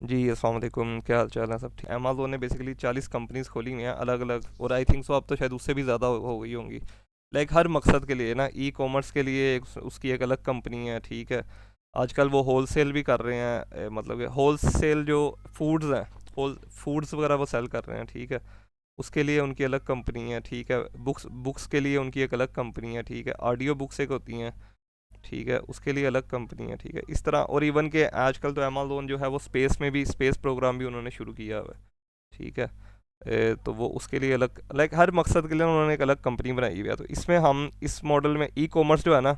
जी अस्सलाम वालेकुम, क्या हाल चाल है? सब ठीक? अमेज़ोन ने बेसिकली 40 कंपनीज खोली हुई हैं अलग अलग, और आई थिंक सो अब तो शायद उससे भी ज़्यादा हो गई होंगी। लाइक हर मकसद के लिए ना, ई कॉमर्स के लिए उसकी एक अलग कंपनी है, ठीक है। आजकल वो होल सेल भी कर रहे हैं, मतलब कि होल सेल जो फूड्स हैं, होल फूड्स वगैरह वो सेल कर रहे हैं, ठीक है। उसके लिए उनकी अलग कंपनी है, ठीक है। बुक्स बुक्स के लिए उनकी एक अलग कंपनी है, ठीक है। ऑडियो बुक्स एक होती हैं, ठीक है, उसके लिए अलग कंपनी है, ठीक है। इस तरह, और इवन के आजकल तो अमेज़ोन जो है वो स्पेस में भी स्पेस प्रोग्राम भी उन्होंने शुरू किया हुआ है, ठीक है। तो वो उसके लिए अलग, लाइक हर मकसद के लिए उन्होंने एक अलग कंपनी बनाई हुई है। तो इसमें हम इस मॉडल में ई कॉमर्स जो है ना,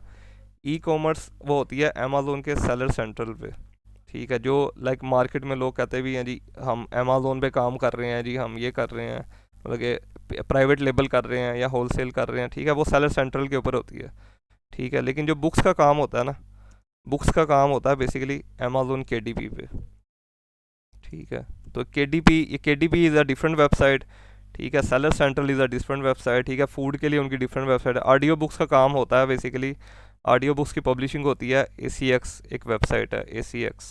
ई कॉमर्स वो होती है अमेज़ोन के सेलर सेंट्रल पे, ठीक है। जो लाइक मार्केट में लोग कहते भी हैं जी हम अमेज़ोन पे काम कर रहे हैं, जी हम ये कर रहे हैं, मतलब कि प्राइवेट लेबल कर रहे हैं या होल सेल कर रहे हैं, ठीक है। वो सेलर सेंट्रल के ऊपर होती है, ठीक है। लेकिन जो बुक्स का काम होता है ना, बुक्स का काम होता है बेसिकली अमेज़ोन के डी पी पे, ठीक है। तो के D P is a different website, ठीक है। Seller central is a different website, ठीक है। फूड के लिए उनकी डिफरेंट वेबसाइट है। ऑडियो बुक्स का काम होता है बेसिकली, ऑडियो बुक्स की पब्लिशिंग होती है ए सी एक्स, एक वेबसाइट है ए सी एक्स,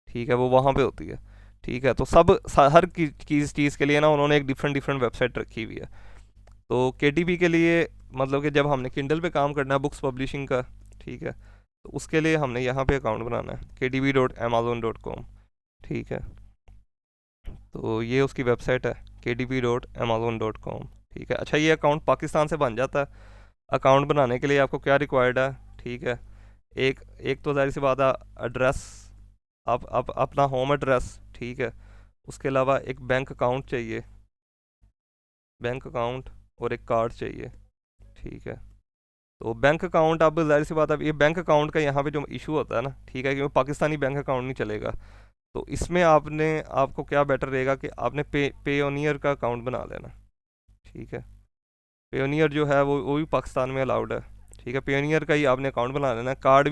ठीक है, वो वहाँ पे होती है, ठीक है। तो हर चीज़ के लिए ना उन्होंने एक डिफरेंट डिफरेंट वेबसाइट रखी हुई है। तो के डी पी के लिए, मतलब कि जब हमने किंडल पे काम करना है बुक्स पब्लिशिंग का, ठीक है, तो उसके लिए हमने यहाँ पे अकाउंट बनाना है kdb.amazon.com, ठीक है। तो ये उसकी वेबसाइट है kdb.amazon.com, ठीक है। अच्छा, ये अकाउंट पाकिस्तान से बन जाता है। अकाउंट बनाने के लिए आपको क्या रिक्वायर्ड है, ठीक है। एक एक तो जाहिर सी बात है, एड्रेस, आप अपना होम एड्रेस, ठीक है। उसके अलावा एक बैंक अकाउंट चाहिए, बैंक अकाउंट, और एक कार्ड चाहिए, ठीक है। तो बैंक अकाउंट, अब जाहिर सी बात है, अब ये बैंक अकाउंट का यहाँ पे जो इशू होता है ना, ठीक है, क्योंकि पाकिस्तानी बैंक अकाउंट नहीं चलेगा। तो इसमें आपको क्या बेटर रहेगा कि आपने पेयोनियर का अकाउंट बना लेना, ठीक है। पेयोनियर जो है वो भी पाकिस्तान में अलाउड है, ठीक है। पेयोनियर का ही आपने अकाउंट बना लेना। कार्ड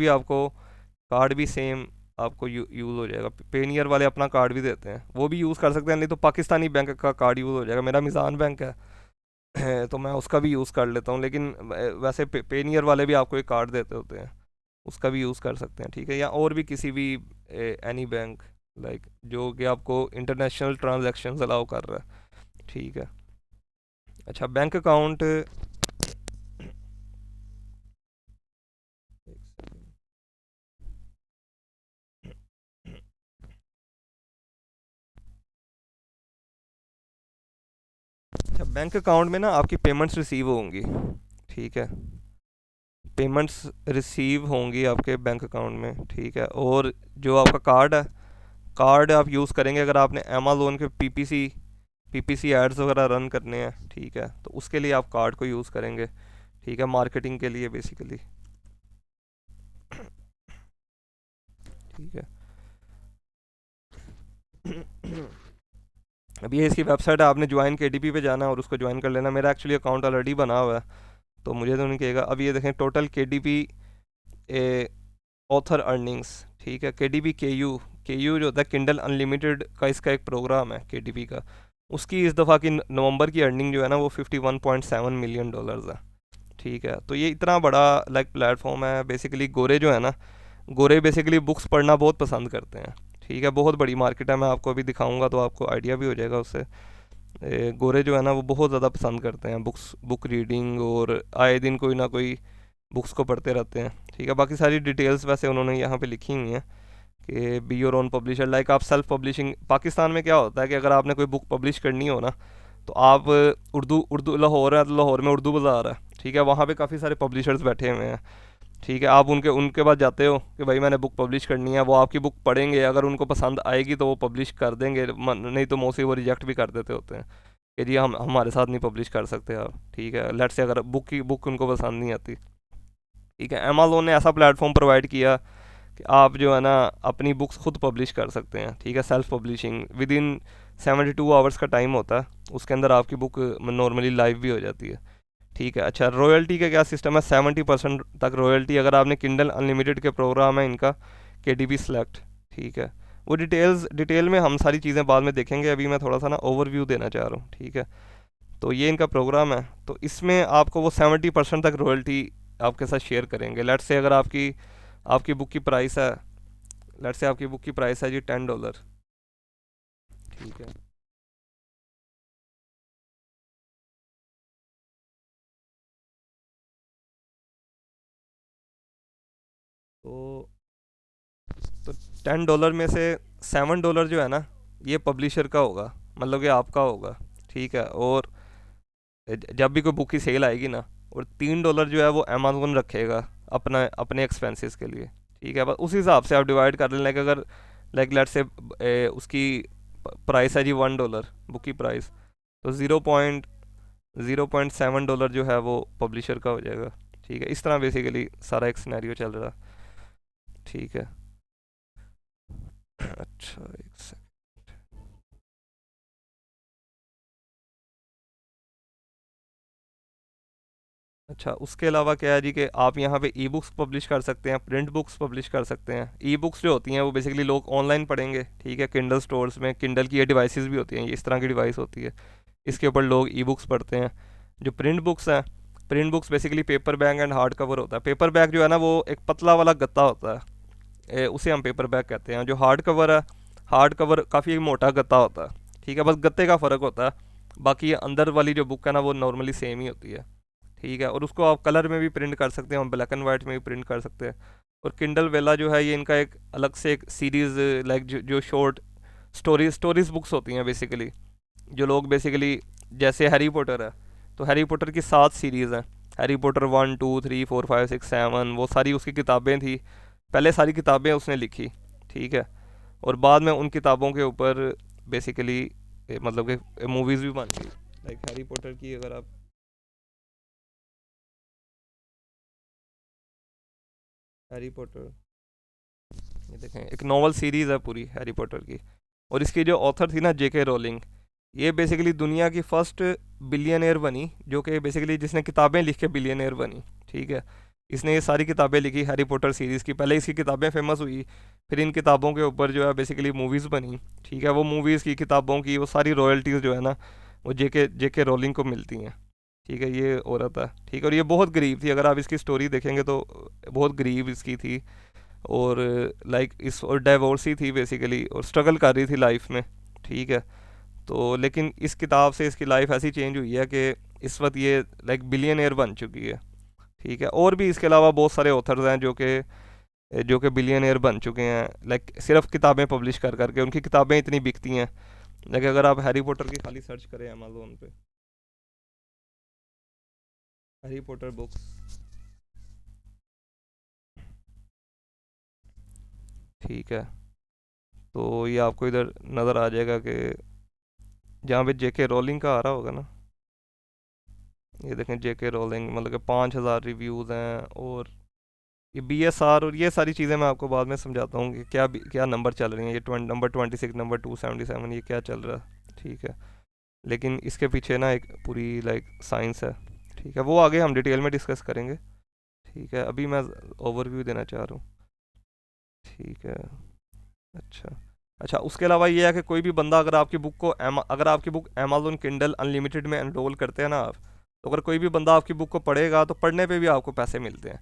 भी सेम आपको यूज़ हो जाएगा। पेयोनियर वाले अपना कार्ड भी देते हैं, वो भी यूज़ कर सकते हैं, नहीं तो पाकिस्तानी बैंक का कार्ड यूज़ हो जाएगा। मेरा मिज़ान बैंक है तो मैं उसका भी यूज़ कर लेता हूँ, लेकिन वैसे पेनियर वाले भी आपको एक कार्ड देते होते हैं, उसका भी यूज़ कर सकते हैं, ठीक है। या और भी किसी भी एनी बैंक, लाइक जो कि आपको इंटरनेशनल ट्रांजैक्शंस अलाउ कर रहा है, ठीक है। अच्छा, बैंक अकाउंट, अच्छा बैंक अकाउंट में ना आपकी पेमेंट्स रिसीव होंगी, ठीक है। पेमेंट्स रिसीव होंगी आपके बैंक अकाउंट में, ठीक है। और जो आपका कार्ड है, कार्ड आप यूज़ करेंगे अगर आपने अमेज़ोन के पीपीसी एड्स वगैरह रन करने हैं, ठीक है, तो उसके लिए आप कार्ड को यूज़ करेंगे, ठीक है, मार्केटिंग के लिए बेसिकली, ठीक है। अब ये इसकी वेबसाइट है, आपने ज्वाइन केडीपी पे जाना है और उसको ज्वाइन कर लेना। मेरा एक्चुअली अकाउंट ऑलरेडी बना हुआ है, तो मुझे तो नहीं कहेगा। अब ये देखें, टोटल केडीपी ऑथर अर्निंग्स, ठीक है। के यू जो होता है किंडल अनलिमिटेड का, इसका एक प्रोग्राम है केडीपी का। उसकी इस दफ़ा की नवंबर की अर्निंग जो है ना, वो $51.7 मिलियन है, ठीक है। तो ये इतना बड़ा लाइक प्लेटफॉर्म है। बेसिकली गोरे जो है ना, गोरे बेसिकली बुक्स पढ़ना बहुत पसंद करते हैं, ठीक है। बहुत बड़ी मार्केट है, मैं आपको अभी दिखाऊंगा तो आपको आइडिया भी हो जाएगा उससे। गोरे जो है ना वो बहुत ज़्यादा पसंद करते हैं बुक रीडिंग, और आए दिन कोई ना कोई बुक्स को पढ़ते रहते हैं, ठीक है। बाकी सारी डिटेल्स वैसे उन्होंने यहाँ पे लिखी हुई हैं कि be your own publisher, like आप सेल्फ पब्लिशिंग। पाकिस्तान में क्या होता है कि अगर आपने कोई बुक पब्लिश करनी हो ना, तो आप उर्दू उर्दू लाहौर है तो लाहौर में उर्दू बाज़ार है, ठीक है, वहाँ पे काफ़ी सारे पब्लिशर्स बैठे हुए हैं, ठीक है। आप उनके उनके पास जाते हो कि भाई मैंने बुक पब्लिश करनी है, वो आपकी बुक पढ़ेंगे, अगर उनको पसंद आएगी तो वो पब्लिश कर देंगे, नहीं तो मोस्टली वो रिजेक्ट भी कर देते होते हैं कि जी हम हमारे साथ नहीं पब्लिश कर सकते आप, ठीक है। लेट से अगर बुक उनको पसंद नहीं आती, ठीक है। अमेज़ोन ने ऐसा प्लेटफॉर्म प्रोवाइड किया कि आप जो है ना अपनी बुक्स खुद पब्लिश कर सकते हैं, ठीक है। Self publishing with in 72 hours का टाइम होता है, उसके अंदर आपकी बुक नॉर्मली लाइव भी हो जाती है, ठीक है। अच्छा, रॉयल्टी का क्या सिस्टम है? 70% तक रॉयल्टी अगर आपने किंडल अनलिमिटेड के प्रोग्राम है इनका, के डी बी सेलेक्ट, ठीक है। वो डिटेल में हम सारी चीज़ें बाद में देखेंगे, अभी मैं थोड़ा सा ना ओवरव्यू देना चाह रहा हूँ, ठीक है। तो ये इनका प्रोग्राम है, तो इसमें आपको वो 70% तक रॉयल्टी आपके साथ शेयर करेंगे। लेट से अगर आपकी आपकी बुक की प्राइस है, लेट से आपकी बुक की प्राइस है जी $10, ठीक है। तो तो $10 में से $7 जो है ना, ये पब्लिशर का होगा, मतलब कि आपका होगा। ठीक है। और जब भी कोई बुक की सेल आएगी ना, और $3 जो है वो अमेजोन रखेगा अपना अपने एक्सपेंसेस के लिए। ठीक है, बस उस हिसाब से आप डिवाइड कर लें। लाइक अगर लाइक लेट से उसकी प्राइस है जी $1 बुक की प्राइस, तो 0.7 डॉलर जो है वो पब्लिशर का हो जाएगा। ठीक है, इस तरह बेसिकली सारा एक सिनेरियो चल रहा है। ठीक है। अच्छा, एक सेकंड। अच्छा, उसके अलावा क्या है जी कि आप यहाँ पे ई बुक्स पब्लिश कर सकते हैं, प्रिंट बुक्स पब्लिश कर सकते हैं। ई बुक्स जो होती हैं वो बेसिकली लोग ऑनलाइन पढ़ेंगे। ठीक है, किंडल स्टोर्स में, किंडल की ये डिवाइसेस भी होती हैं, ये इस तरह की डिवाइस होती है, इसके ऊपर लोग ई बुक्स पढ़ते हैं। जो प्रिंट बुक्स हैं, print books basically paper bag and hard cover होता है। पेपर बैग जो है ना, वो एक पतला वाला गत्ता होता है, उसे हम पेपर बैग कहते हैं। जो हार्ड कवर है, हार्ड कवर काफ़ी मोटा गत्ता होता है। ठीक है, बस गत्ते का फ़र्क होता है, बाकी ये अंदर वाली जो बुक है ना वो नॉर्मली सेम ही होती है। ठीक है, और उसको आप कलर में भी प्रिंट कर सकते हैं, हम ब्लैक एंड वाइट में भी प्रिंट कर सकते हैं। और किंडल वेला जो है, ये इनका एक अलग से एक सीरीज़, लाइक जो शॉर्ट स्टोरीज बुक्स होती हैं बेसिकली। जो लोग बेसिकली, जैसे हैरी पॉटर है, तो हैरी पॉटर की 7 सीरीज़ हैं। हैरी पॉटर 1 2 3 4 5 6 7, वो सारी उसकी किताबें थी। पहले सारी किताबें उसने लिखी। ठीक है, और बाद में उन किताबों के ऊपर बेसिकली मतलब कि मूवीज़ भी बन गई। लाइक हैरी पॉटर की अगर आप, हैरी पॉटर, ये देखें, एक नॉवल सीरीज़ है पूरी हैरी पॉटर की। और इसकी जो ऑथर थी ना, जेके रोलिंग, ये बेसिकली दुनिया की फर्स्ट बिलियनियर बनी, जो कि बेसिकली जिसने किताबें लिख के बिलियनियर बनी। ठीक है, इसने ये सारी किताबें लिखी हैरी पॉटर सीरीज़ की। पहले इसकी किताबें फेमस हुई, फिर इन किताबों के ऊपर जो है बेसिकली मूवीज़ बनी। ठीक है, वो मूवीज़ की, किताबों की, वो सारी रॉयल्टीज़ जो है ना, वो जेके जेके रोलिंग को मिलती हैं। ठीक है, ये औरत है। ठीक है, और ये बहुत गरीब थी, अगर आप इसकी स्टोरी देखेंगे तो बहुत गरीब इसकी थी। और लाइक इस और डाइवोर्सी थी बेसिकली, और स्ट्रगल कर रही थी लाइफ में। ठीक है, तो लेकिन इस किताब से इसकी लाइफ ऐसी चेंज हुई है कि इस वक्त ये लाइक बिलियनियर बन चुकी है। ठीक है, और भी इसके अलावा बहुत सारे ऑथर्स हैं जो कि बिलियनियर बन चुके हैं, लाइक सिर्फ किताबें पब्लिश कर करके। उनकी किताबें इतनी बिकती हैं। लेकिन अगर आप हैरी पॉटर की खाली सर्च करें अमेजोन पे, हैरी पॉटर बुक्स, ठीक है, तो ये आपको इधर नज़र आ जाएगा कि जहाँ पे जेके रोलिंग का आ रहा होगा ना, ये देखें, जेके रोलिंग, मतलब कि 5,000 रिव्यूज़ हैं। और ये BSR और ये सारी चीज़ें मैं आपको बाद में समझाता हूँ कि क्या क्या नंबर चल रही हैं। ये नंबर 26, नंबर 277, ये क्या चल रहा है। ठीक है, लेकिन इसके पीछे ना एक पूरी लाइक साइंस है। ठीक है, वो आगे हम डिटेल में डिस्कस करेंगे। ठीक है, अभी मैं ओवरव्यू देना चाह रहा हूँ। ठीक है। अच्छा, अच्छा, उसके अलावा ये है कि कोई भी बंदा, अगर आपकी बुक को अगर आपकी बुक अमेजोन किंडल अनलिमिटेड में एनरोल करते हैं ना आप, तो अगर कोई भी बंदा आपकी बुक को पढ़ेगा तो पढ़ने पे भी आपको पैसे मिलते हैं।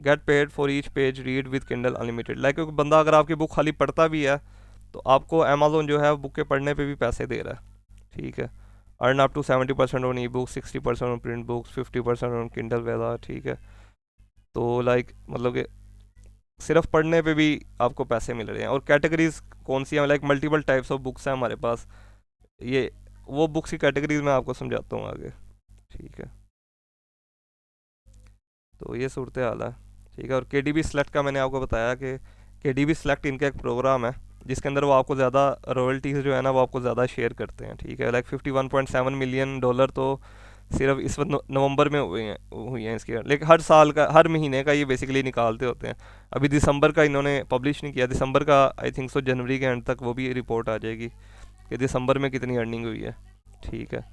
Get paid for each page read with Kindle unlimited. Like कोई बंदा अगर आपकी बुक खाली पढ़ता भी है, तो आपको अमेजोन जो है बुक के पढ़ने पे भी पैसे दे रहा है। ठीक है, earn up to 70% on e book, 60% on print books, 50% on Kindle वेदा। ठीक है, तो लाइक मतलब कि सिर्फ पढ़ने पे भी आपको पैसे मिल रहे हैं। और कैटेगरीज कौन सी हैं, like multiple types of books हैं हमारे पास। ये वो बुक्स की कैटेगरीज मैं आपको समझाता हूँ आगे। ठीक है, तो ये सूरत हाल है। ठीक है, और KDB सेलेक्ट का मैंने आपको बताया कि KDB सेलेक्ट इनका एक प्रोग्राम है, जिसके अंदर वो आपको ज़्यादा रॉयल्टीज़ जो है ना वो आपको ज़्यादा शेयर करते हैं। ठीक है, लाइक $51.7 मिलियन तो सिर्फ इस वक्त नवंबर में हुई हैं इसकी। लेकिन हर साल का, हर महीने का ये बेसिकली निकालते होते हैं। अभी दिसंबर का इन्होंने पब्लिश नहीं किया, दिसंबर का आई थिंक सो जनवरी के एंड तक वो भी रिपोर्ट आ जाएगी कि दिसंबर में कितनी अर्निंग हुई है। ठीक है,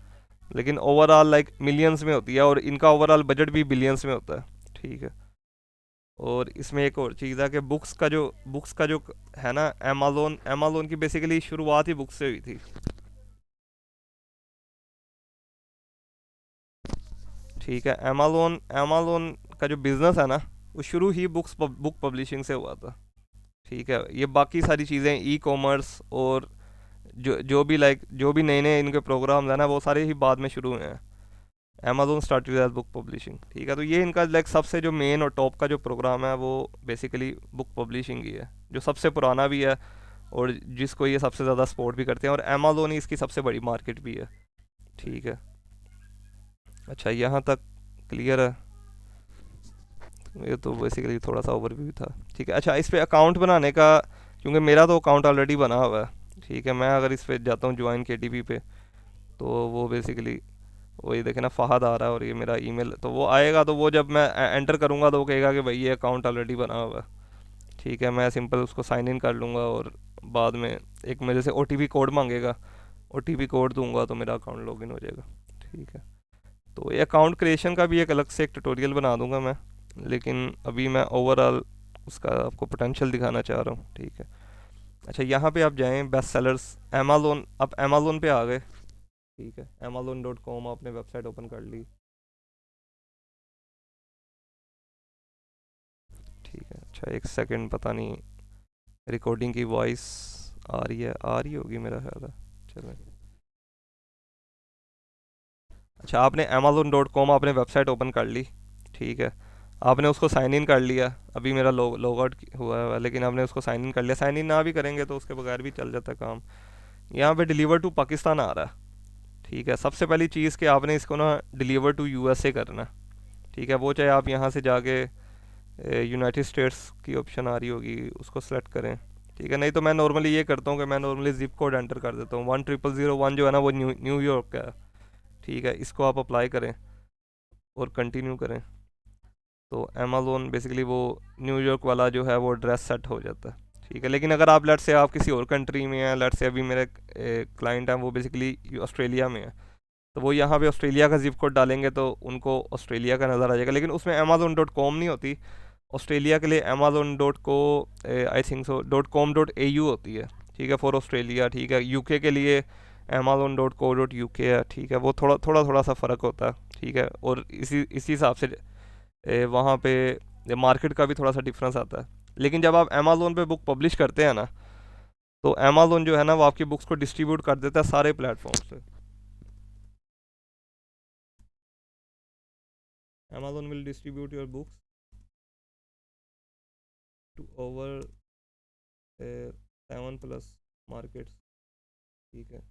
लेकिन ओवरऑल लाइक मिलियंस में होती है, और इनका ओवरऑल बजट भी बिलियंस में होता है। ठीक है, और इसमें एक और चीज़ है कि बुक्स का जो है ना, अमेज़ोन अमेज़ोन की बेसिकली शुरुआत ही बुक्स से हुई थी। ठीक है, अमेज़ोन अमेज़ोन का जो बिज़नेस है ना, वो शुरू ही बुक पब्लिशिंग से हुआ था। ठीक है, ये बाकी सारी चीज़ें, ई कॉमर्स और जो भी नए नए इनके प्रोग्राम्स हैं ना वो सारे ही बाद में शुरू हुए हैं। Amazon started as book publishing, ठीक है। तो ये इनका लाइक सबसे जो मेन और टॉप का जो प्रोग्राम है वो बेसिकली बुक पब्लिशिंग ही है, जो सबसे पुराना भी है और जिसको ये सबसे ज़्यादा सपोर्ट भी करते हैं, और अमेजोन ही इसकी सबसे बड़ी मार्केट भी है, ठीक है। अच्छा, यहाँ तक क्लियर है। ये तो बेसिकली थोड़ा सा ओवरव्यू था, ठीक है। अच्छा, इस पे अकाउंट बनाने का, क्योंकि मेरा तो अकाउंट ऑलरेडी बना हुआ है, ठीक है। मैं अगर इस पे जाता हूँ ज्वाइन KTP पे, तो वो बेसिकली वही देखे ना, फहद आ रहा है और ये मेरा ईमेल, तो वो आएगा, तो वो जब मैं एंटर करूँगा तो वो कहेगा कि भाई ये अकाउंट ऑलरेडी बना हुआ है, ठीक है। मैं सिंपल उसको साइन इन कर लूँगा और बाद में एक मेरे से OTP कोड मांगेगा, OTP कोड दूंगा तो मेरा अकाउंट लॉगिन हो जाएगा, ठीक है। तो ये अकाउंट क्रिएशन का भी एक अलग से एक ट्यूटोरियल बना दूंगा मैं, लेकिन अभी मैं ओवरऑल उसका आपको पोटेंशियल दिखाना चाह रहा हूँ, ठीक है। अच्छा, यहाँ पे आप जाएं बेस्ट सेलर्स अमेज़ोन, आप अमेज़ोन पे आ गए, ठीक है। amazon.com आपने वेबसाइट ओपन कर ली, ठीक है। अच्छा, एक सेकंड, पता नहीं रिकॉर्डिंग की वॉइस आ रही होगी मेरा ख्याल है। चलो, अच्छा, आपने amazon.com आपने वेबसाइट ओपन कर ली, ठीक है। आपने उसको साइन इन कर लिया, अभी मेरा लॉग आउट हुआ है, लेकिन आपने उसको साइन इन कर लिया। साइन इन ना भी करेंगे तो उसके बगैर भी चल जाता है काम। यहाँ पे डिलीवर टू पाकिस्तान आ रहा है, ठीक है। सबसे पहली चीज़ कि आपने इसको ना डिलीवर टू USA करना, ठीक है। वो चाहे आप यहाँ से जाके यूनाइटेड स्टेट्स की ऑप्शन आ रही होगी उसको सेलेक्ट करें, ठीक है। नहीं तो मैं नॉर्मली ये करता हूँ कि मैं नॉर्मली जिप कोड एंटर कर देता हूँ, 10001 जो है ना वो न्यूयॉर्क का है, ठीक है। इसको आप अप्लाई करें और कंटिन्यू करें, तो अमेज़ोन बेसिकली वो न्यूयॉर्क वाला जो है वो एड्रेस सेट हो जाता है, ठीक है। लेकिन अगर आप लेट से आप किसी और कंट्री में हैं, लेट से अभी मेरे क्लाइंट हैं वो बेसिकली ऑस्ट्रेलिया में है, तो वो यहाँ पे ऑस्ट्रेलिया का जिप कोड डालेंगे तो उनको ऑस्ट्रेलिया का नज़र आ जाएगा, लेकिन उसमें amazon.com नहीं होती। ऑस्ट्रेलिया के लिए amazon.co आई थिंक सो .com.au होती है, ठीक है, फॉर ऑस्ट्रेलिया, ठीक है। UK के लिए amazon.co.uk है, ठीक है। वो थोड़ा थोड़ा थोड़ा सा फ़र्क होता है, ठीक है। और इसी हिसाब से वहाँ पे मार्केट का भी थोड़ा सा डिफरेंस आता है। लेकिन जब आप अमेज़ोन पे बुक पब्लिश करते हैं ना, तो अमेज़ोन जो है ना वो आपकी बुक्स को डिस्ट्रीब्यूट कर देता है सारे प्लेटफॉर्म पे। Amazon will distribute your books to over 7+ markets, ठीक है,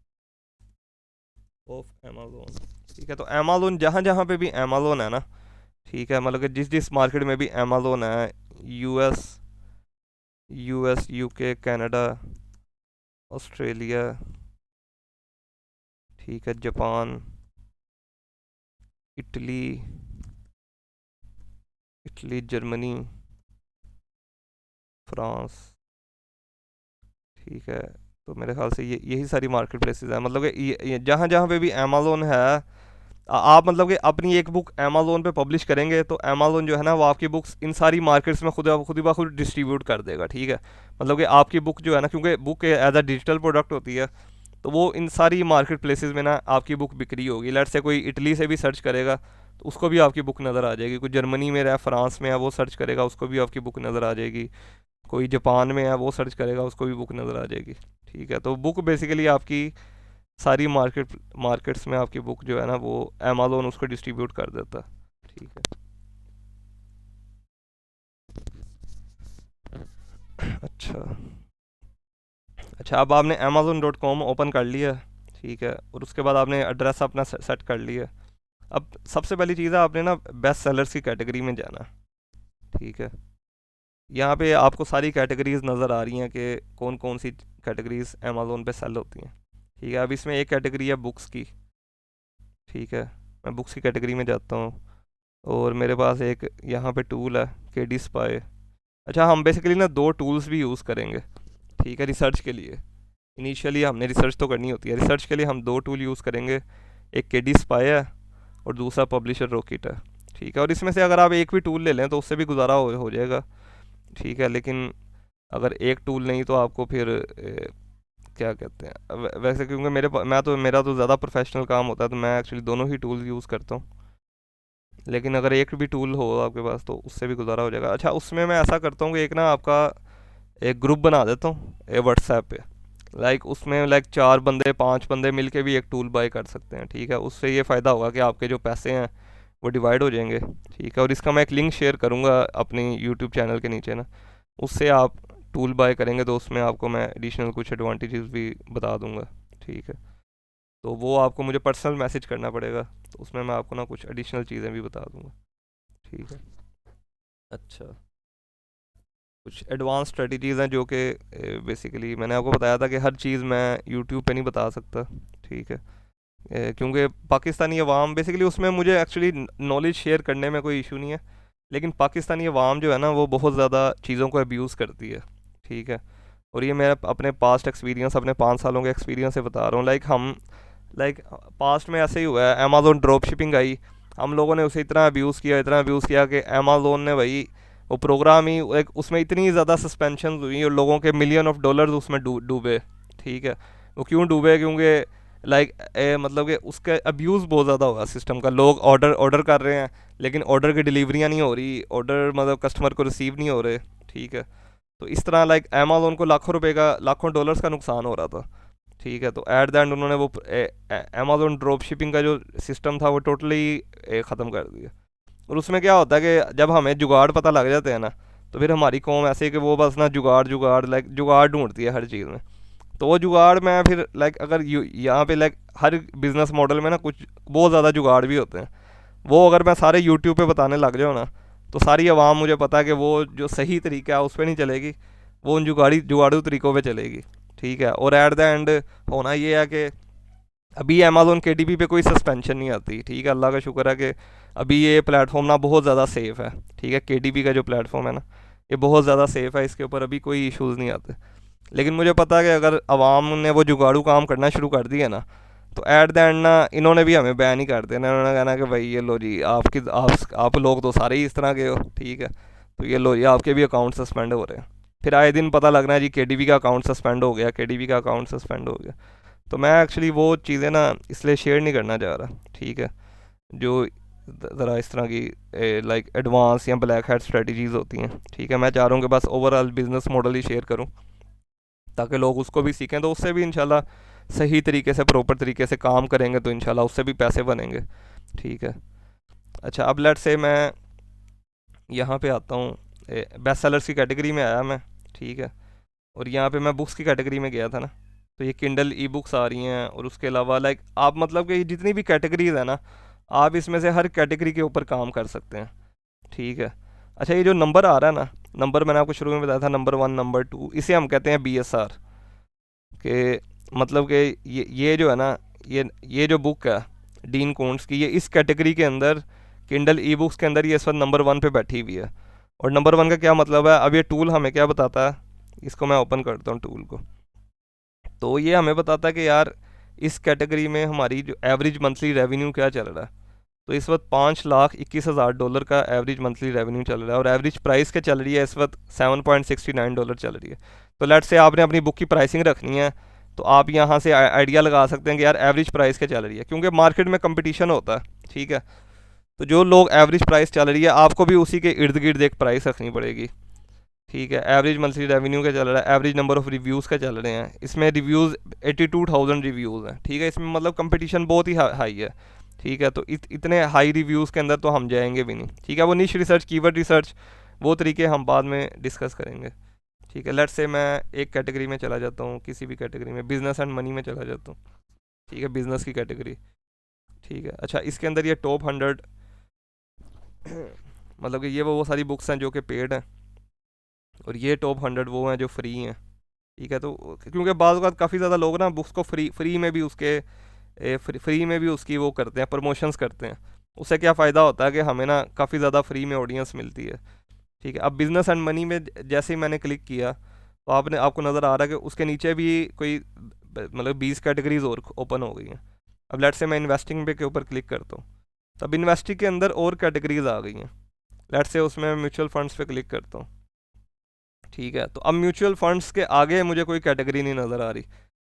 ऑफ अमेज़ोन, ठीक है। तो अमेज़ोन जहाँ जहाँ पे भी अमेज़ोन है ना, ठीक है, मतलब कि जिस जिस मार्केट में भी अमेज़ोन है, यूएस UK कनाडा ऑस्ट्रेलिया, ठीक है, जापान, इटली जर्मनी, फ्रांस, ठीक है। तो मेरे ख्याल से ये यही सारी मार्केट प्लेसेस है, मतलब कि ये जहाँ जहाँ पे भी अमेज़ोन है, आप मतलब कि अपनी एक बुक अमेज़ोन पे पब्लिश करेंगे तो अमेज़ोन जो है ना वो आपकी बुक्स इन सारी मार्केट्स में खुद ही खुद डिस्ट्रीब्यूट कर देगा, ठीक है। मतलब कि आपकी बुक जो है ना, क्योंकि book as a digital product होती है, तो वो इन सारी मार्केट प्लेसेस में ना आपकी बुक बिक्री होगी। लेट से कोई इटली से भी सर्च करेगा तो उसको भी आपकी बुक नज़र आ जाएगी, कोई जर्मनी में है, फ्रांस में है, वो सर्च करेगा उसको भी आपकी बुक नज़र आ जाएगी, कोई जापान में है वो सर्च करेगा उसको भी बुक नज़र आ जाएगी, ठीक है। तो बुक बेसिकली आपकी सारी मार्केट्स में आपकी बुक जो है ना वो अमेज़ोन उसको डिस्ट्रीब्यूट कर देता है, ठीक है। अच्छा, अब आपने amazon.com ओपन कर लिया, ठीक है, और उसके बाद आपने एड्रेस अपना सेट कर लिया। अब सबसे पहली चीज़ है आपने ना बेस्ट सेलर्स की कैटेगरी में जाना, ठीक है। यहाँ पे आपको सारी कैटेगरीज नज़र आ रही हैं कि कौन कौन सी कैटेगरीज अमेज़ोन पे सेल होती हैं, ठीक है। अब इसमें एक कैटेगरी है बुक्स की, ठीक है। मैं बुक्स की कैटेगरी में जाता हूँ और मेरे पास एक यहाँ पे टूल है KD स्पाई। अच्छा, हम बेसिकली ना दो टूल्स भी यूज़ करेंगे, ठीक है, रिसर्च के लिए। इनिशियली हमने रिसर्च तो करनी होती है, रिसर्च के लिए हम दो टूल यूज़ करेंगे, एक KD स्पाई है और दूसरा पब्लिशर रॉकेट है, ठीक है। और इसमें से अगर आप एक भी टूल ले लें तो उससे भी गुजारा हो जाएगा, ठीक है। लेकिन अगर एक टूल नहीं तो आपको फिर क्या कहते हैं, वैसे क्योंकि मेरा तो ज़्यादा प्रोफेशनल काम होता है तो मैं एक्चुअली दोनों ही टूल यूज़ करता हूँ। लेकिन अगर एक भी टूल हो आपके पास तो उससे भी गुजारा हो जाएगा। अच्छा, उसमें मैं ऐसा करता हूँ कि एक ना आपका एक ग्रुप बना देता हूँ व्हाट्सएप पे, लाइक उसमें लाइक 4 बंदे 5 बंदे मिलके भी एक टूल बाय कर सकते हैं, ठीक है। उससे ये फ़ायदा होगा कि आपके जो पैसे हैं वो डिवाइड हो जाएंगे, ठीक है। और इसका मैं एक लिंक शेयर करूँगा अपनी यूट्यूब चैनल के नीचे ना, उससे आप टूल बाय करेंगे तो उसमें आपको मैं एडिशनल कुछ एडवांटेजेस भी बता दूंगा, ठीक है। तो वो आपको मुझे पर्सनल मैसेज करना पड़ेगा, तो उसमें मैं आपको ना कुछ एडिशनल चीज़ें भी बता दूंगा, ठीक है। अच्छा, कुछ एडवांस स्ट्रेटजीज़ हैं जो कि बेसिकली मैंने आपको बताया था कि हर चीज़ मैं यूट्यूब पे नहीं बता सकता, ठीक है। क्योंकि पाकिस्तानी अवाम बेसिकली उसमें मुझे एक्चुअली नॉलेज शेयर करने में कोई इशू नहीं है, लेकिन पाकिस्तानी अवाम जो है ना वो बहुत ज़्यादा चीज़ों को अब्यूज़ करती है, ठीक है। और ये मैं अपने पास्ट एक्सपीरियंस, अपने 5 सालों के एक्सपीरियंस से बता रहा हूँ। लाइक पास्ट में ऐसे ही हुआ है, अमेज़ोन ड्रॉप शिपिंग आई, हम लोगों ने उसे इतना अब्यूज़ किया कि अमेज़ोन ने भाई वो प्रोग्राम ही एक, उसमें इतनी ज़्यादा सस्पेंशन हुई और लोगों के मिलियन ऑफ डॉलर्स उसमें डूबे, ठीक है। वो क्यों डूबे? क्योंकि लाइक मतलब कि उसका अब्यूज़ बहुत ज़्यादा हुआ सिस्टम का। लोग ऑर्डर ऑर्डर कर रहे हैं लेकिन ऑर्डर की डिलीवरियाँ नहीं हो रही, ऑर्डर मतलब कस्टमर को रिसीव नहीं हो रहे, ठीक है। तो इस तरह लाइक अमेज़ोन को लाखों रुपए का, लाखों डॉलर्स का नुकसान हो रहा था, ठीक है। तो एट द एंड उन्होंने वो अमेज़ोन ड्रॉप शिपिंग का जो सिस्टम था वो टोटली ख़त्म कर दिया। और उसमें क्या होता है कि जब हमें जुगाड़ पता लग जाते हैं ना, तो फिर हमारी कौम ऐसे है कि वो बस ना जुगाड़ जुगाड़ लाइक जुगाड़ ढूंढती है हर चीज़ में। तो वो जुगाड़ में फिर लाइक अगर यहाँ पे लाइक हर बिजनेस मॉडल में ना कुछ बहुत ज़्यादा जुगाड़ भी होते हैं। वो अगर मैं सारे यूट्यूब पे बताने लग जाऊँ ना, तो सारी आवाम मुझे पता है कि वो जो सही तरीका है उस पर नहीं चलेगी, वो उन जुगाड़ू तरीक़ों पे चलेगी, ठीक है। और एट द एंड होना ये है कि अभी अमेज़ोन केडीपी पे कोई सस्पेंशन नहीं आती, ठीक है। अल्लाह का शुक्र है कि अभी ये प्लेटफॉर्म ना बहुत ज़्यादा सेफ़ है, ठीक है। केडीपी का जो प्लेटफॉर्म है ना, ये बहुत ज़्यादा सेफ़ है, इसके ऊपर अभी कोई इश्यूज़ नहीं आते। लेकिन मुझे पता है कि अगर आवाम ने वो जुगाड़ू काम करना शुरू कर दिया ना, तो एट द एंड ना इन्होंने भी हमें बैन ही कर देना। इन्होंने कहना कि भाई ये लो जी, आप लोग तो सारे ही इस तरह के हो, ठीक है। तो ये लो जी, आपके भी अकाउंट सस्पेंड हो रहे हैं। फिर आए दिन पता लगना है जी केडीबी का अकाउंट सस्पेंड हो गया, केडीबी का अकाउंट सस्पेंड हो गया। तो मैं एक्चुअली वो चीज़ें ना इसलिए शेयर नहीं करना चाह रहा, ठीक है। जो ज़रा इस तरह की लाइक एडवांस या ब्लैक हैट स्ट्रेटजीज़ होती हैं, ठीक है। मैं चाह रहा हूँ कि बस ओवरऑल बिजनेस मॉडल ही शेयर करूँ ताकि लोग उसको भी सीखें, तो उससे भी इंशाल्लाह सही तरीके से प्रॉपर तरीके से काम करेंगे तो इंशाल्लाह उससे भी पैसे बनेंगे, ठीक है। अच्छा, अब लेट से मैं यहाँ पे आता हूँ, बेस्ट सेलर्स की कैटेगरी में आया मैं, ठीक है। और यहाँ पे मैं बुक्स की कैटेगरी में गया था ना, तो ये किंडल ई बुक्स आ रही हैं। और उसके अलावा लाइक आप मतलब कि जितनी भी कैटेगरीज है ना, आप इसमें से हर कैटेगरी के ऊपर काम कर सकते हैं, ठीक है। अच्छा, ये जो नंबर आ रहा है ना, नंबर मैंने आपको शुरू में बताया था, नंबर 1 नंबर 2, इसे हम कहते हैं BSR के। मतलब कि ये जो है ना, ये जो बुक है डीन कोन्स की, ये इस कैटेगरी के अंदर किंडल ई बुक्स के अंदर ये इस वक्त नंबर 1 पे बैठी हुई है। और नंबर 1 का क्या मतलब है? अब ये टूल हमें क्या बताता है, इसको मैं ओपन करता हूँ टूल को। तो ये हमें बताता है कि यार इस कैटेगरी में हमारी जो एवरेज मंथली रेवेन्यू क्या चल रहा है। तो इस वक्त $5,21,000 का एवरेज मंथली रेवेन्यू चल रहा है, और एवरेज प्राइस क्या चल रही है इस वक्त $7.69 चल रही है। तो लेट से आपने अपनी बुक की प्राइसिंग रखनी है, तो आप यहाँ से आइडिया लगा सकते हैं कि यार एवरेज प्राइस क्या चल रही है, क्योंकि मार्केट में कंपटीशन होता है, ठीक है। तो जो लोग एवरेज प्राइस चल रही है, आपको भी उसी के इर्द गिर्द एक प्राइस रखनी पड़ेगी, ठीक है। एवरेज मंथली रेवेन्यू का चल रहा है, एवरेज नंबर ऑफ रिव्यूज़ का चल रहे हैं, इसमें रिव्यूज़ 82,000 रिव्यूज़ हैं, ठीक है। इसमें मतलब कंपटीशन बहुत ही हाई है, ठीक है। तो इतने हाई रिव्यूज़ के अंदर तो हम जाएंगे भी नहीं, ठीक है। वो निश रिसर्च, कीवर्ड रिसर्च, वो तरीके हम बाद में डिस्कस करेंगे, ठीक है। लेट्स से मैं एक कैटेगरी में चला जाता हूँ, किसी भी कैटेगरी में, बिजनेस एंड मनी में चला जाता हूँ, ठीक है। बिजनेस की कैटेगरी, ठीक है। अच्छा, इसके अंदर ये टॉप 100 मतलब कि ये वो सारी बुक्स हैं जो कि पेड हैं, और ये टॉप 100 वो हैं जो फ्री हैं, ठीक है। तो क्योंकि बाज़ काफ़ी ज़्यादा लोग ना बुक्स को फ्री में भी उसके फ्री में भी उसकी वो करते हैं, प्रमोशंस करते हैं। उससे क्या फ़ायदा होता है कि हमें ना काफ़ी ज़्यादा फ्री में ऑडियंस मिलती है, ठीक है। अब बिज़नेस एंड मनी में जैसे ही मैंने क्लिक किया, तो आपको नज़र आ रहा है कि उसके नीचे भी कोई मतलब 20 कैटेगरीज और ओपन हो गई हैं। अब लेट से मैं इन्वेस्टिंग पे के ऊपर क्लिक करता हूँ, तब इन्वेस्टिंग के अंदर और कैटेगरीज आ गई हैं। लेट से उसमें म्यूचुअल फंड्स पे क्लिक करता हूँ, ठीक है। तो अब म्यूचुअल फंड्स के आगे मुझे कोई कैटेगरी नहीं नज़र आ रही।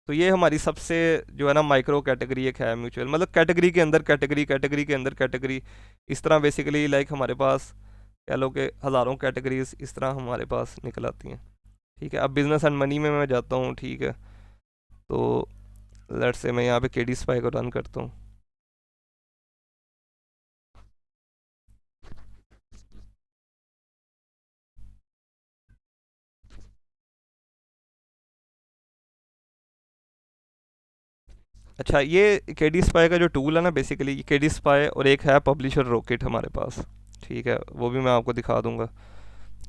तो ये हमारी सबसे जो है ना माइक्रो कैटेगरी एक है म्यूचुअल, मतलब कैटेगरी के अंदर कैटेगरी, कैटेगरी के अंदर कैटेगरी, इस तरह बेसिकली लाइक हमारे पास कह लो कि हज़ारों कैटेगरीज इस तरह हमारे पास निकल आती हैं, ठीक है। अब बिज़नेस एंड मनी में मैं जाता हूँ, ठीक है। तो लेट्स से मैं यहाँ पे केडी स्पाई को रन करता हूँ। अच्छा, ये केडी स्पाई का जो टूल है ना, बेसिकली ये केडी स्पाई और एक है पब्लिशर रॉकेट हमारे पास। ठीक है, वो भी मैं आपको दिखा दूंगा।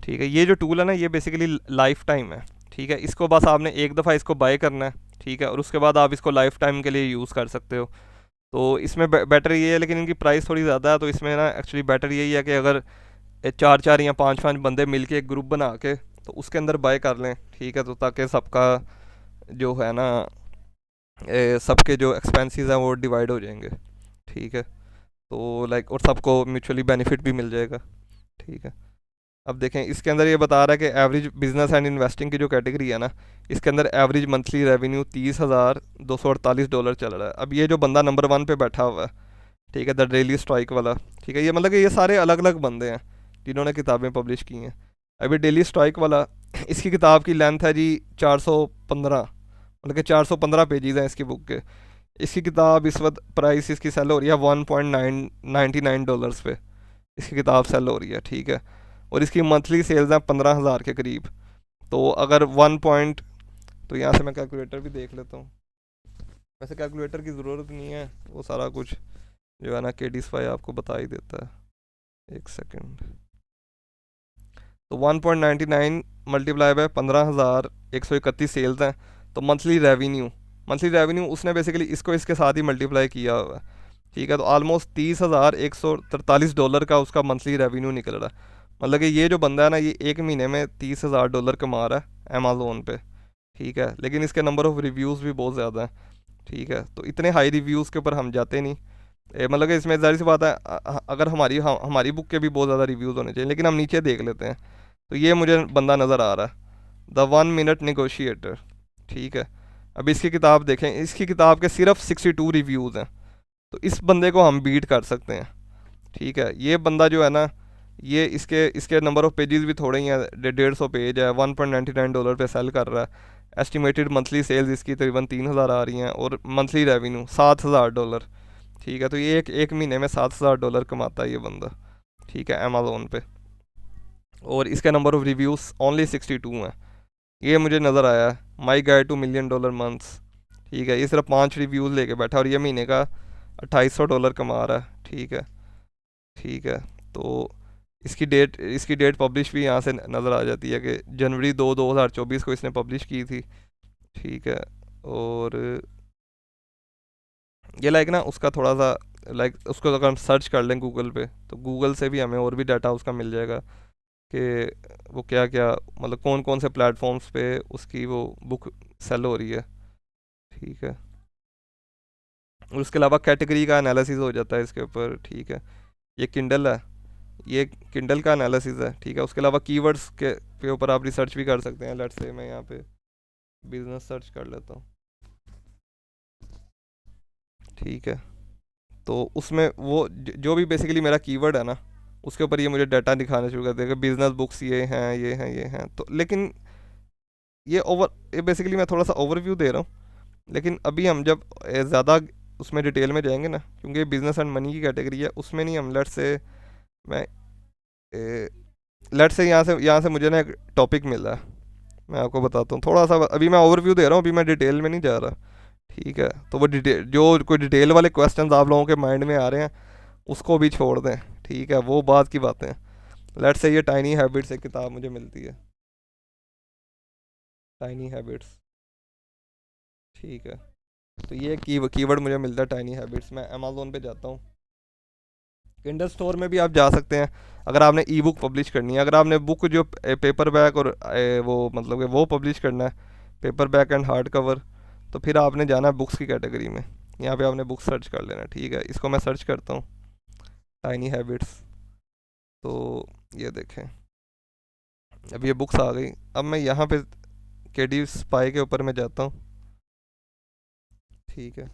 ठीक है, ये जो टूल है ना, ये बेसिकली लाइफ टाइम है। ठीक है, इसको बस आपने एक दफ़ा इसको बाय करना है। ठीक है, और उसके बाद आप इसको लाइफ टाइम के लिए यूज़ कर सकते हो। तो इसमें बेटर ये है, लेकिन इनकी प्राइस थोड़ी ज़्यादा है, तो इसमें ना एक्चुअली बेटर यही है कि अगर चार चार या पांच पांच बंदे मिलके एक ग्रुप बना के तो उसके अंदर बाय कर लें। ठीक है, तो ताकि सबका जो है ना, सबके जो एक्सपेंसेस हैं वो डिवाइड हो जाएंगे। ठीक है, तो लाइक और सबको म्यूचुअली बेनिफिट भी मिल जाएगा। ठीक है, अब देखें इसके अंदर ये बता रहा है कि एवरेज बिजनेस एंड इन्वेस्टिंग की जो कैटेगरी है ना, इसके अंदर एवरेज मंथली रेवेन्यू $30,248 चल रहा है। अब ये जो बंदा नंबर 1 पे बैठा हुआ है, ठीक है, द डेली स्ट्राइक वाला। ठीक है, ये मतलब कि ये सारे अलग अलग बंदे हैं जिन्होंने किताबें पब्लिश की हैं। अभी डेली स्ट्राइक वाला, इसकी किताब की लेंथ है जी 415, मतलब कि 415 पेजेस हैं इसकी बुक के। इसकी किताब इस वक्त प्राइस इसकी सेल हो रही है $1.99 पे। इसकी किताब सेल हो रही है। ठीक है, और इसकी मंथली सेल्स हैं 15,000 के करीब। तो अगर 1 पॉइंट, तो यहाँ से मैं कैलकुलेटर भी देख लेता हूँ। वैसे कैलकुलेटर की ज़रूरत नहीं है, वो सारा कुछ जो है ना के डी स्पाई आपको बता ही देता है। एक सेकेंड। तो 1.99 मल्टीप्लाई बाय 15,131 सेल्स हैं। तो मंथली रेवेन्यू उसने बेसिकली इसको इसके साथ ही मल्टीप्लाई किया हुआ है। ठीक है, तो ऑलमोस्ट $30,143 का उसका मंथली रेवेन्यू निकल रहा है। मतलब कि ये जो बंदा है ना, ये एक महीने में $30,000 कमा रहा है अमेज़ोन पे। ठीक है, लेकिन इसके नंबर ऑफ़ रिव्यूज़ भी बहुत ज़्यादा हैं। ठीक है, तो इतने हाई रिव्यूज़ के ऊपर हम जाते नहीं। मतलब कि इसमें ज़ाहिर सी बात है, अगर हमारी बुक के भी बहुत ज़्यादा रिव्यूज़ होने चाहिए, लेकिन हम नीचे देख लेते हैं। तो ये मुझे बंदा नज़र आ रहा है, द 1 मिनट निगोशिएटर। ठीक है, अब इसकी किताब देखें, इसकी किताब के सिर्फ 62 रिव्यूज़ हैं। तो इस बंदे को हम बीट कर सकते हैं। ठीक है, ये बंदा जो है ना, ये इसके इसके नंबर ऑफ़ पेजेस भी थोड़े ही हैं, 150 पेज है, $1.99 पे सेल कर रहा है। एस्टिमेटेड मंथली सेल्स इसकी तकरीबन 3,000 आ रही हैं, और मंथली रेवेन्यू $7,000। ठीक है, तो ये एक एक महीने में $7,000 कमाता है ये बंदा। ठीक है, अमेज़ोन पे। और इसके नंबर ऑफ़ रिव्यूज़ ओनली 62 हैं। ये मुझे नज़र आया है, माई गाइड टू $1,000,000 मंथ्स। ठीक है, ये सिर्फ 5 रिव्यूज़ लेके बैठा, और ये महीने का $2,800 कमा रहा है। ठीक है। ठीक है, तो इसकी डेट पब्लिश भी यहाँ से नज़र आ जाती है कि जनवरी 2024 को इसने पब्लिश की थी। ठीक है, और ये लाइक ना उसका थोड़ा सा, लाइक उसको अगर हम सर्च कर लें गूगल पे, तो गूगल से भी हमें और भी डाटा उसका मिल जाएगा कि वो क्या क्या, मतलब कौन कौन से प्लेटफॉर्म्स पे उसकी वो बुक सेल हो रही है। ठीक है, और उसके अलावा कैटेगरी का एनालिसिस हो जाता है इसके ऊपर। ठीक है, ये किंडल है, ये किंडल का एनालिसिस है। ठीक है, उसके अलावा कीवर्ड्स के ऊपर आप रिसर्च भी कर सकते हैं। लेट्स से मैं यहाँ पे बिजनेस सर्च कर लेता हूँ। ठीक है, तो उसमें वो जो भी बेसिकली मेरा कीवर्ड है ना, उसके ऊपर ये मुझे डाटा दिखाना शुरू कर देगा। बिजनेस बुक्स ये हैं, ये हैं, ये हैं। तो लेकिन ये बेसिकली मैं थोड़ा सा ओवरव्यू दे रहा हूँ, लेकिन अभी हम जब ज़्यादा उसमें डिटेल में जाएंगे ना, क्योंकि ये बिजनेस एंड मनी की कैटेगरी है, उसमें नहीं हम लेट्स से मैं लेट्स से यहाँ से मुझे ना एक टॉपिक मिल रहा है। मैं आपको बताता हूँ थोड़ा सा, अभी मैं ओवरव्यू दे रहा हूँ, अभी मैं डिटेल में नहीं जा रहा। ठीक है, तो वो डिटेल, जो कोई डिटेल वाले क्वेश्चंस आप लोगों के माइंड में आ रहे हैं, उसको भी छोड़ दें। ठीक है, वो बात की बातें हैं। लेट्स से ये टाइनी हैबिट्स एक किताब मुझे मिलती है, टाइनी हैबिट्स। ठीक है, तो ये कीवर्ड मुझे मिलता है टाइनी हैबिट्स। मैं अमेज़ोन पे जाता हूँ, किंडल स्टोर में भी आप जा सकते हैं अगर आपने ई बुक पब्लिश करनी है। अगर आपने बुक जो पेपर बैक और वो मतलब कि वो पब्लिश करना है, paper back and hard cover, तो फिर आपने जाना है बुक्स की कैटेगरी में। यहाँ पे आपने बुक सर्च कर लेना है। ठीक है, इसको मैं सर्च करता हूँ, टाइनी हैबिट्स। तो ये देखें, अब ये बुक्स आ गई। अब मैं यहाँ पे केडी स्पाई के ऊपर मैं जाता हूँ। ठीक है,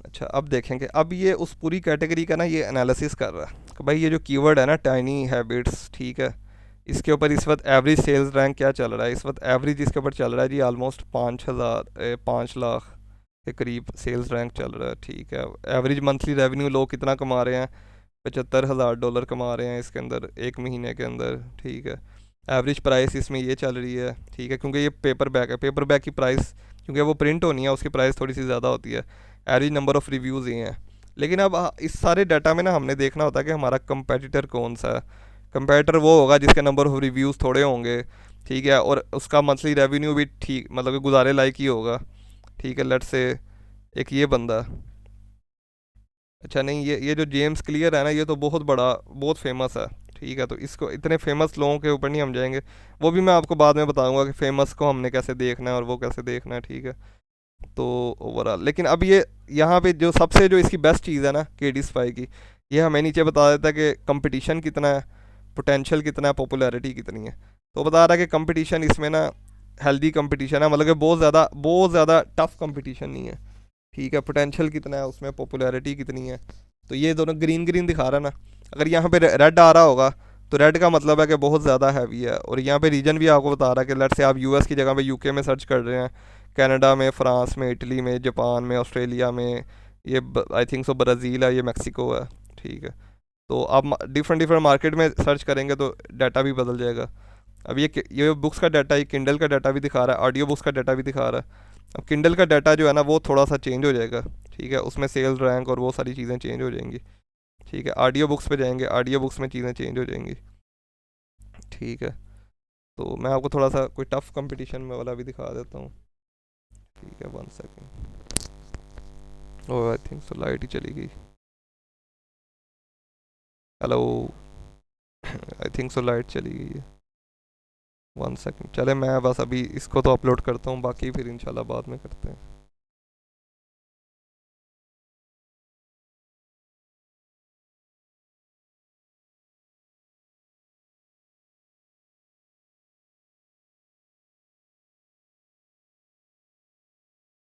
अच्छा अब देखेंगे, अब ये उस पूरी कैटेगरी का ना ये एनालिसिस कर रहा है कि भाई ये जो कीवर्ड है ना टाइनी हैबिट्स, ठीक है, इसके ऊपर इस वक्त एवरेज सेल्स रैंक क्या चल रहा है। इस वक्त एवरेज इसके ऊपर चल रहा है जी ऑलमोस्ट 5,00,000 के करीब सेल्स रैंक चल रहा है, ठीक है। एवरेज मंथली रेवेन्यू लोग कितना कमा रहे हैं, $75,000 कमा रहे हैं इसके अंदर एक महीने के अंदर, ठीक है। एवरेज प्राइस इसमें ये चल रही है, ठीक है, क्योंकि ये पेपर बैग है, पेपर बैग की प्राइस क्योंकि वो प्रिंट होनी है उसकी प्राइस थोड़ी सी ज़्यादा होती है। एवरेज नंबर ऑफ़ रिव्यूज़ ये हैं। लेकिन अब इस सारे डाटा में ना हमने देखना होता है कि हमारा कंपेटिटर कौन सा है। कंपेटिटर वो होगा जिसके नंबर ऑफ़ रिव्यूज़ थोड़े होंगे, ठीक है, और उसका मंथली रेवेन्यू भी ठीक मतलब कि गुजारे लायक ही होगा, ठीक है। लेट से एक ये बंदा, अच्छा नहीं, ये जो जेम्स क्लियर है ना, ये तो बहुत बड़ा बहुत फेमस है, ठीक है। तो इसको इतने फेमस लोगों के ऊपर नहीं हम जाएंगे, वो भी मैं आपको बाद में बताऊंगा कि फेमस को हमने कैसे देखना है और वो कैसे देखना है, ठीक है। तो ओवरऑल लेकिन अब ये यहाँ पे जो सबसे जो इसकी बेस्ट चीज़ है ना केडी स्पाई की, ये हमें नीचे बता देता है कि कंपटीशन कितना है, पोटेंशियल कितना है, पॉपुलैरिटी कितनी है। तो बता रहा है कि कंपटीशन इसमें ना हेल्दी कंपटीशन है, मतलब कि बहुत ज़्यादा टफ कंपटीशन नहीं है, ठीक है। पोटेंशियल कितना है उसमें, पॉपुलैरिटी कितनी है। तो ये दोनों ग्रीन ग्रीन दिखा रहा है ना। अगर यहाँ पे रेड आ रहा होगा तो रेड का मतलब है कि बहुत ज़्यादा हैवी है। और यहाँ पे रीजन भी आपको बता रहा है कि लेट से आप यूएस की जगह पे यूके में सर्च कर रहे हैं, कनाडा में, फ्रांस में, इटली में, जापान में, ऑस्ट्रेलिया में, ये आई थिंक सो ब्राज़ील है, ये मैक्सिको है, ठीक है। तो आप डिफरेंट डिफरेंट मार्केट में सर्च करेंगे तो डाटा भी बदल जाएगा। अब ये बुक्स का डाटा, ये किंडल का डाटा भी दिखा रहा है, ऑडियो बुक्स का डाटा भी दिखा रहा है। अब किंडल का डाटा जो है ना वो थोड़ा सा चेंज हो जाएगा, ठीक है, उसमें सेल्स रैंक और वो सारी चीज़ें चेंज हो जाएंगी, ठीक है। ऑडियो बुक्स पे जाएंगे, ऑडियो बुक्स में चीज़ें चेंज हो जाएंगी, ठीक है। तो मैं आपको थोड़ा सा कोई टफ कंपटीशन में वाला भी दिखा देता हूँ, ठीक है, 1 second. Oh I think so light ही चली गई। Hello I think so light चली गई है। 1 सेकेंड, चले मैं बस अभी इसको तो अपलोड करता हूँ, बाकी फिर इंशाल्लाह बाद में करते हैं।